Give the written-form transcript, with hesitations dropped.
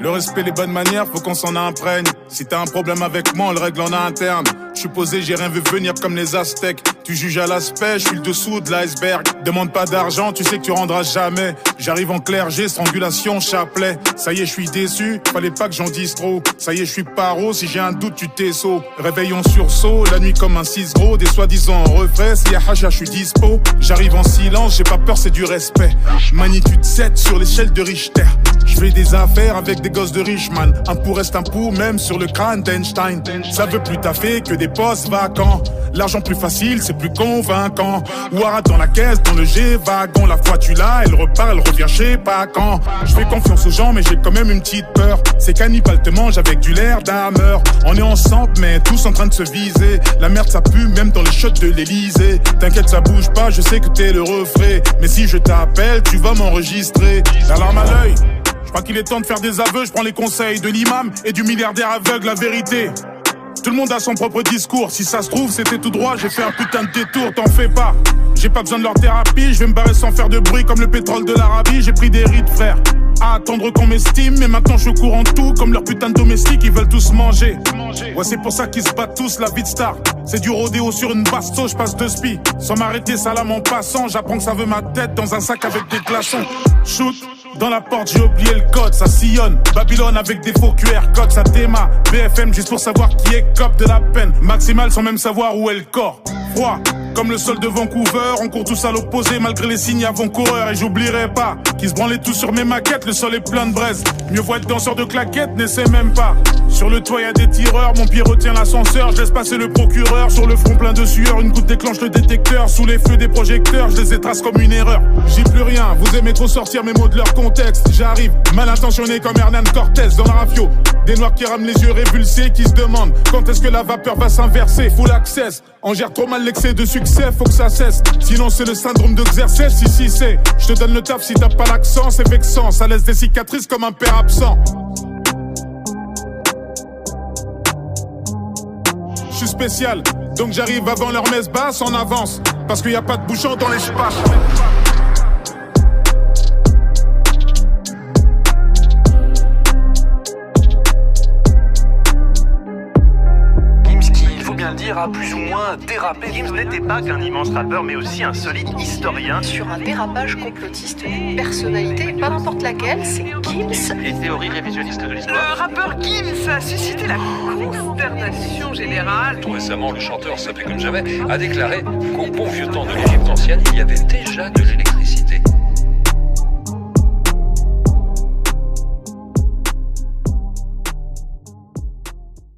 Le respect, les bonnes manières, faut qu'on s'en imprègne. Si t'as un problème avec moi, on le règle en interne. Je suis posé, j'ai rien vu venir comme les Aztèques. Tu juges à l'aspect, je suis le dessous de l'iceberg. Demande pas d'argent, tu sais que tu rendras jamais. J'arrive en clergé, strangulation, chapelet. Ça y est, je suis déçu, fallait pas que j'en dise trop. Ça y est, je suis paro, si j'ai un doute, tu t'essos. Réveil en sursaut, la nuit comme un 6 gros. Des soi-disant refraits, s'il y a hacha, je suis dispo. J'arrive en silence, j'ai pas peur, c'est du respect. Magnitude 7 sur l'échelle de Richter. Je fais des affaires avec des gosses de Richman. Un pour reste un pour, même sur le crâne d'Einstein. Ça veut plus taffer que des postes vacants. L'argent plus facile, c'est plus convaincant. Ouara dans la caisse, dans le G-wagon. La fois tu l'as, elle repart, elle revient, je sais pas quand. Je fais confiance aux gens, mais j'ai quand même une petite peur. Ces cannibales te mangent avec du l'air d'hammer. On est ensemble, mais tous en train de se viser. La merde ça pue, même dans les shots de l'Elysée. T'inquiète, ça bouge pas, je sais que t'es le refrain. Mais si je t'appelle, tu vas m'enregistrer. La larme à l'œil. Je crois qu'il est temps de faire des aveux, je prends les conseils de l'imam et du milliardaire aveugle, la vérité. Tout le monde a son propre discours, si ça se trouve c'était tout droit, j'ai fait un putain de détour, t'en fais pas. J'ai pas besoin de leur thérapie, je vais me barrer sans faire de bruit comme le pétrole de l'Arabie, j'ai pris des rides frère. À attendre qu'on m'estime, mais maintenant je suis au courant de tout, comme leurs putains de domestiques, ils veulent tous manger. Ouais c'est pour ça qu'ils se battent tous la vie de star. C'est du rodéo sur une basto, je passe de spi. Sans m'arrêter salam en passant, j'apprends que ça veut ma tête dans un sac avec des glaçons. Shoot dans la porte, j'ai oublié le code, ça sillonne. Babylone avec des faux QR codes, ça théma. BFM juste pour savoir qui est cop de la peine. Maximal sans même savoir où est le corps. Froid, comme le sol de Vancouver, on court tous à l'opposé malgré les signes avant-coureurs. Et j'oublierai pas qu'ils se branlaient tous sur mes maquettes, le sol est plein de braise. Mieux vaut être danseur de claquettes, n'essaie même pas. Sur le toit y'a des tireurs, mon pied retient l'ascenseur. Je laisse passer le procureur, sur le front plein de sueur. Une goutte déclenche le détecteur, sous les feux des projecteurs. Je les étrace comme une erreur, j'y plus rien. Vous aimez trop sortir mes mots de leur contexte. J'arrive, mal intentionné comme Hernan Cortez dans la rafio. Des noirs qui rament les yeux révulsés, qui se demandent quand est-ce que la vapeur va s'inverser. Full access, on gère trop mal l'excès de succès, faut que ça cesse. Sinon c'est le syndrome de Xerxes, si c'est. Je te donne le taf si t'as pas l'accent, c'est vexant. Ça laisse des cicatrices comme un père absent. Je suis spécial, donc j'arrive avant leur messe basse en avance. Parce qu'il y a pas de bouchon dans l'espace. Bien le dire, a plus ou moins dérapé. Gims n'était pas qu'un immense rappeur, mais aussi un solide historien. Sur un dérapage complotiste, une personnalité, pas n'importe laquelle, c'est Gims. Les théories révisionnistes de l'histoire. Le rappeur Gims a suscité la consternation générale. Tout récemment, le chanteur, s'appelé comme jamais, a déclaré qu'au bon vieux temps de l'Égypte ancienne, il y avait déjà de l'électricité.